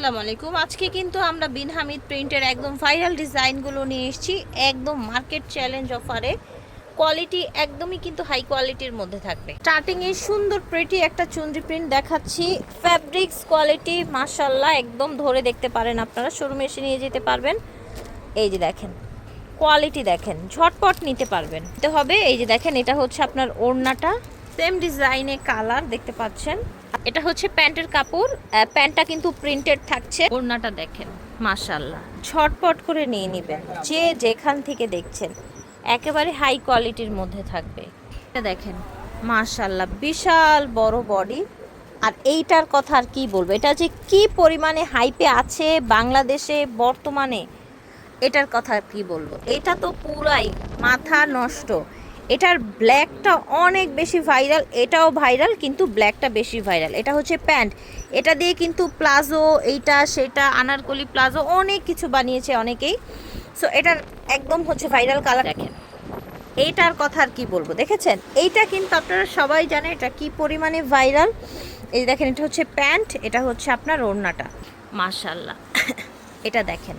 আসসালামু আলাইকুম। আজকে কিন্তু আমরা বিন হামিদ প্রিন্টের একদম ভাইরাল ডিজাইনগুলো নিয়ে এসেছি একদম মার্কেট চ্যালেঞ্জ অফারে। কোয়ালিটি একদমই কিন্তু হাই কোয়ালিটির মধ্যে থাকবে। স্টার্টিং এ সুন্দর প্রিটি একটা চুনরি প্রিন্ট দেখাচ্ছি, ফ্যাব্রিক্স কোয়ালিটি মাশাআল্লাহ একদম ধরে দেখতে পারেন, আপনারা শোরুমে এসে নিয়ে যেতে পারবেন। এই যে দেখেন কোয়ালিটি, দেখেন ঝটপট নিতে পারবেন। তো হবে এই যে দেখেন, এটা হচ্ছে আপনার ওড়নাটা, সেম ডিজাইনে কালার দেখতে পাচ্ছেন। এটা হচ্ছে প্যান্টের কাপড়, প্যান্টটা কিন্তু প্রিন্টেড থাকছে। ওড়নাটা দেখেন মাশাআল্লাহ, ঝটপট করে নিয়ে নেবেন যে যেখান থেকে দেখছেন, একেবারে হাই কোয়ালিটির মধ্যে থাকবে। এটা দেখেন মাশাআল্লাহ, বিশাল বড় বডি। আর এইটার কথা আর কি বলবো, এটা যে কি পরিমাণে হাইপে আছে বাংলাদেশে বর্তমানে, এটার কথা কি বলবো, এটা তো পুরাই মাথা নষ্ট। এটার ব্ল্যাকটা অনেক বেশি ভাইরাল, এটাও ভাইরাল কিন্তু ব্ল্যাকটা বেশি ভাইরাল। এটা হচ্ছে প্যান্ট, এটা দিয়ে কিন্তু প্লাজো, এইটা সেটা আনারকলি প্লাজো অনেক কিছু বানিয়েছে অনেকেই। সো এটার একদম হচ্ছে ভাইরাল কালার। দেখেন এইটার কথা আর কি বলবো, দেখেছেন এইটা কিন্তু আপনারা সবাই জানেন এটা কি পরিমাণে ভাইরাল। এই দেখেন এটা হচ্ছে প্যান্ট, এটা হচ্ছে আপনার ওড়নাটা মাশাআল্লাহ। এটা দেখেন,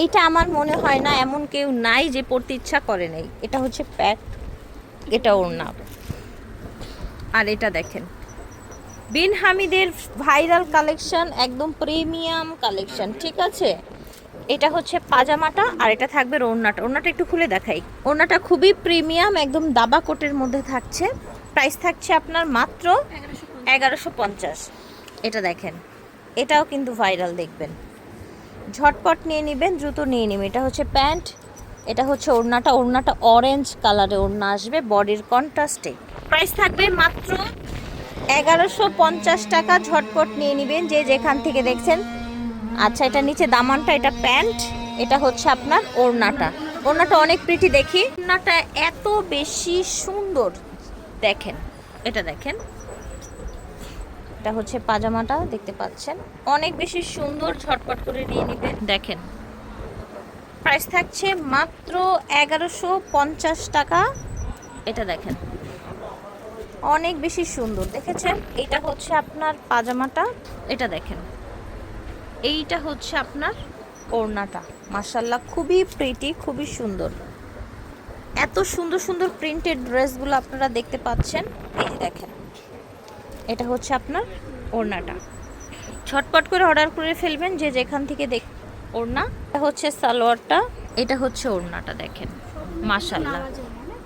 এইটা আমার মনে হয় না এমন কেউ নাই যে পড়তে ইচ্ছা করে নেই। এটা হচ্ছে প্যান্ট, এটা ওড়না। আর এটা দেখেন বিন হামিদের ভাইরাল কালেকশন, একদম প্রিমিয়াম কালেকশন, ঠিক আছে। এটা হচ্ছে পাজামাটা আর এটা থাকবে ওড়নাটা। ওড়নাটা একটু খুলে দেখাই। ওড়নাটা খুবই প্রিমিয়াম, একদম দাবা কোটের মধ্যে থাকছে। প্রাইস থাকছে আপনার মাত্র 1150। এটা দেখেন, এটাও কিন্তু ভাইরাল, দেখবেন ঝটপট নিয়ে নেবেন, দ্রুত নিয়ে নেবেন। এটা হচ্ছে প্যান্ট, এটা হচ্ছে ওড়নাটা। ওড়নাটা অরেঞ্জ কালারে ওড়না আসবে বডির কন্ট্রাস্টে। প্রাইস থাকবে মাত্র 1150 টাকা। ঝটপট নিয়ে নেবেন যে যেখান থেকে দেখছেন। আচ্ছা, এটা নিচে দামানটা, এটা প্যান্ট, এটা হচ্ছে আপনার ওড়নাটা। ওড়নাটা অনেক প্রিটি, দেখি ওড়নাটা এত বেশি সুন্দর, দেখেন এটা দেখেন। এটা হচ্ছে পাজামাটা, দেখতে পাচ্ছেন অনেক বেশি সুন্দর, ঝটপট করে নিয়ে নেবেন। দেখেন প্রাইস থাকছে মাত্র 1150 টাকা। এটা দেখেন অনেক বেশি সুন্দর, দেখেছেন। এটা হচ্ছে আপনার পাজামাটা, এটা দেখেন। এইটা হচ্ছে আপনার ওড়নাটা, মাশাআল্লাহ খুবই প্রিটি, খুবই সুন্দর। এত সুন্দর সুন্দর প্রিন্টেড ড্রেসগুলো আপনারা দেখতে পাচ্ছেন। এই যে দেখেন, এটা হচ্ছে আপনার ওড়নাটা। ঝটপট করে অর্ডার করে ফেলবেন যে যেখান থেকে দেখ। ওড়না, এটা হচ্ছে সালোয়ারটা, এটা হচ্ছে ওড়নাটা। দেখেন মাশাআল্লাহ,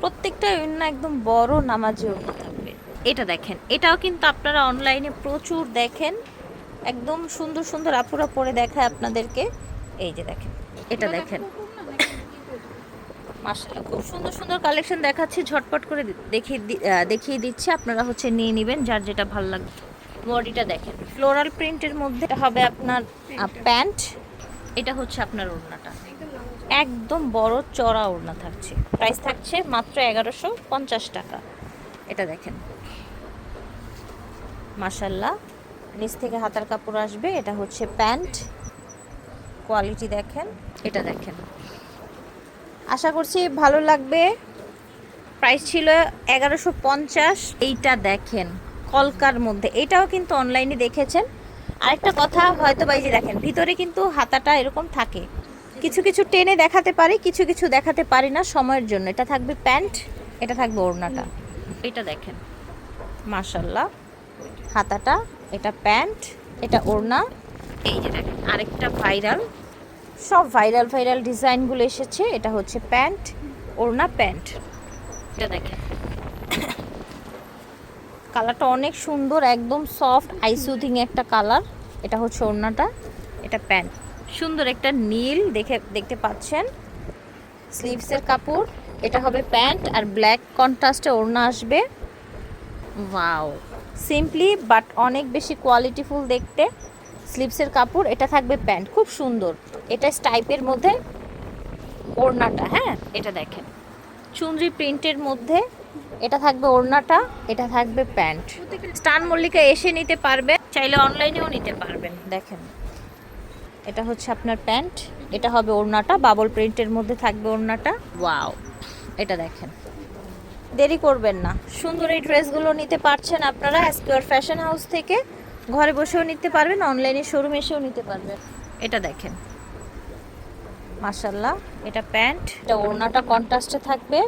প্রত্যেকটা ওড়না একদম বড় নামাজি ওড়না থাকবে। এটা দেখেন, এটাও কিন্তু আপনারা অনলাইনে প্রচুর দেখেন, একদম সুন্দর সুন্দর আপুরা পরে দেখায় আপনাদেরকে। এই যে দেখেন, এটা দেখেন মাশাআল্লাহ, খুব সুন্দর সুন্দর কালেকশন দেখাচ্ছি। ঝটপট করে দেখিয়ে দিচ্ছি, আপনারা হচ্ছে নিয়ে নেবেন যার যেটা ভালো লাগবে। বডিটা দেখেন ফ্লোরাল প্রিন্টের মধ্যে হবে আপনার প্যান্ট, এটা হচ্ছে আপনার ওড়নাটা, একদম বড় চড়া ওড়না থাকছে। প্রাইস থাকছে মাত্র 1150 টাকা। এটা দেখেন মাশাআল্লাহ, নিচ থেকে হাতার কাপড় আসবে। এটা হচ্ছে প্যান্ট, কোয়ালিটি দেখেন। এটা দেখেন, আশা করছি ভালো লাগবে। প্রাইস ছিল 1150। এইটা দেখেন কলকার মধ্যে, এটাও কিন্তু অনলাইনে দেখেছেন। আরেকটা কথা হয়তো বা, এই যে দেখেন ভিতরে কিন্তু হাতাটা এরকম থাকে, কিছু কিছু টেনে দেখাতে পারি, কিছু কিছু দেখাতে পারি না সময়ের জন্য। এটা থাকবে প্যান্ট, এটা থাকবে ওড়নাটা। এটা দেখেন মাশাআল্লাহ, হাতাটা, এটা প্যান্ট, এটা ওড়না। এই যে দেখেন আরেকটা ভাইরাল, সব ভাইরাল ভাইরাল ডিজাইনগুলো এসেছে। এটা হচ্ছে প্যান্ট, ওড়না, প্যান্ট। এটা দেখেন কালারটা অনেক সুন্দর, একদম সফট আইসুথিং একটা কালার। এটা হচ্ছে ওড়নাটা, এটা প্যান্ট, সুন্দর একটা নীল দেখতে পাচ্ছেন। স্লিভসের কাপড়, এটা হবে প্যান্ট আর ব্ল্যাক কন্ট্রাস্টে ওড়না আসবে। ওয়াও, সিম্পলি বাট অনেক বেশি কোয়ালিটিফুল দেখতে। স্লিভসের কাপড়, এটা থাকবে প্যান্ট, খুব সুন্দর। এটা স্টাইপের মধ্যে ওড়নাটা, হ্যাঁ এটা দেখেন চুনরি প্রিন্টের মধ্যে। এটা থাকবে ওড়নাটা, এটা থাকবে প্যান্ট। স্টান মল্লিকা এসে নিতে পারবেন, চাইলে অনলাইনেও নিতে পারবেন। দেখেন এটা হচ্ছে আপনার প্যান্ট, এটা হবে ওড়নাটা, বাবল প্রিন্টের মধ্যে থাকবে ওড়নাটা। ওয়াও, এটা দেখেন। দেরি করবেন না, সুন্দর এই ড্রেসগুলো নিতে পারছেন আপনারা স্কোয়ার ফ্যাশন হাউস থেকে। ঘরে বসেও নিতে পারবেন, অনলাইনে শোরুমে এসেও নিতে পারবেন। এটা দেখেন মাশাআল্লাহ, এটা প্যান্ট, এটা ওড়নাটা কন্ট্রাস্টে থাকবে।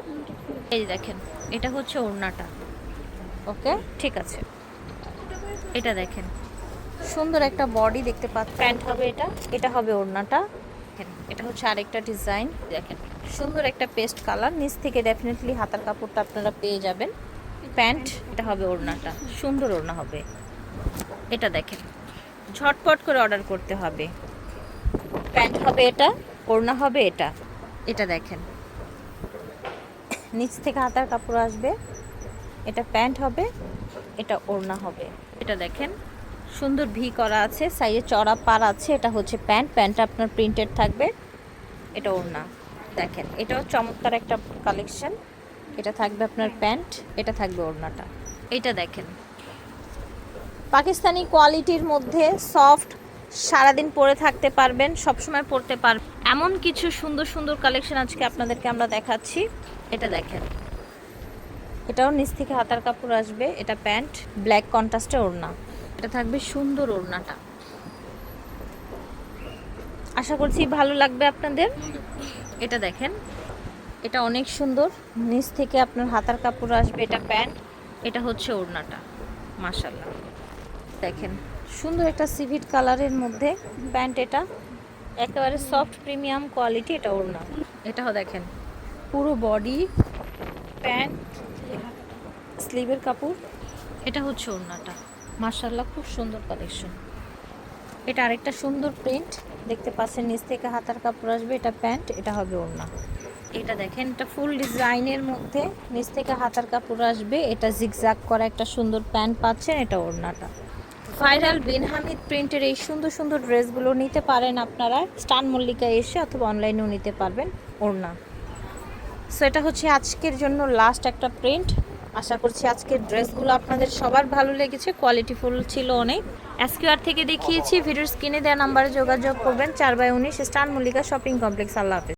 এই দেখেন এটা হচ্ছে ওড়নাটা। ওকে ঠিক আছে, এটা দেখেন সুন্দর একটা বডি দেখতে পাচ্ছেন। প্যান্ট হবে এটা, এটা হবে ওড়নাটা। এটা হচ্ছে আরেকটা ডিজাইন, দেখেন সুন্দর একটা পেস্ট কালার, নিচ থেকে ডেফিনেটলি হাতার কাপড়টা আপনারা পেয়ে যাবেন। প্যান্ট, এটা হবে ওড়নাটা, সুন্দর ওড়না হবে। এটা দেখেন ঝটপট করে অর্ডার করতে হবে। প্যান্ট হবে এটা, ওড়না হবে এটা। এটা দেখেন নিচ থেকে হাতার কাপড় আসবে, এটা প্যান্ট হবে, এটা ওড়না হবে। এটা দেখেন সুন্দর ভি করা আছে, সাইডে চড়া পার আছে। এটা হচ্ছে প্যান্ট, প্যান্টটা আপনার প্রিন্টেড থাকবে। এটা ওড়না, দেখেন এটাও চমৎকার একটা কালেকশন। এটা থাকবে আপনার প্যান্ট, এটা থাকবে ওড়নাটা। এটা দেখেন পাকিস্তানি কোয়ালিটির মধ্যে সফট, সারাদিন পরে থাকতে পারবেন, সবসময় পরতে পারবেন এমন কিছু সুন্দর সুন্দর কালেকশন আজকে আপনাদেরকে আমরা দেখাচ্ছি। এটা দেখেন এটাও নিচ থেকে হাতার কাপড় আসবে, এটা প্যান্ট, ব্ল্যাক কন্ট্রাস্টে ওড়না। এটা থাকবে সুন্দর ওড়নাটা, আশা করছি ভালো লাগবে আপনাদের। এটা দেখেন এটা অনেক সুন্দর, নিচ থেকে আপনার হাতার কাপড় আসবে, এটা প্যান্ট, এটা হচ্ছে ওড়নাটা। মাশাআল্লাহ দেখেন সুন্দর একটা সিভিট কালারের মধ্যে প্যান্ট, এটা একেবারে সফট প্রিমিয়াম কোয়ালিটি। এটা ওড়না, এটাও দেখেন পুরো বডি প্যান্ট, স্লিভের কাপড়। এটা হচ্ছে ওড়নাটা। মাশাআল্লাহ খুব সুন্দর কালেকশন। এটা আরেকটা সুন্দর প্রিন্ট দেখতে পাচ্ছেন, নিচ থেকে হাতার কাপড় আসবে, এটা প্যান্ট, এটা হবে ওড়না। এটা দেখেন এটা ফুল ডিজাইনের মধ্যে, নিচ থেকে হাতার কাপড় আসবে, এটা জিগজ্যাগ করা একটা সুন্দর প্যান্ট পাচ্ছেন, এটা ওড়নাটা। ভাইরাল বিন হামিদ প্রিন্টের এই সুন্দর সুন্দর ড্রেসগুলো নিতে পারেন আপনারা স্টান মল্লিকা এসে, অথবা অনলাইনেও নিতে পারবেন ওড়না। সো এটা হচ্ছে আজকের জন্য লাস্ট একটা প্রিন্ট। আশা করছি আজকের ড্রেসগুলো আপনাদের সবার ভালো লেগেছে, কোয়ালিটিফুল ছিল অনেক। এসকিউআর থেকে দেখিয়েছি, ভিডিওর স্ক্রিনে দেওয়া নাম্বারে যোগাযোগ করবেন। 4/19 স্টান মল্লিকা শপিং কমপ্লেক্স। আল্লাহ হাফেজ।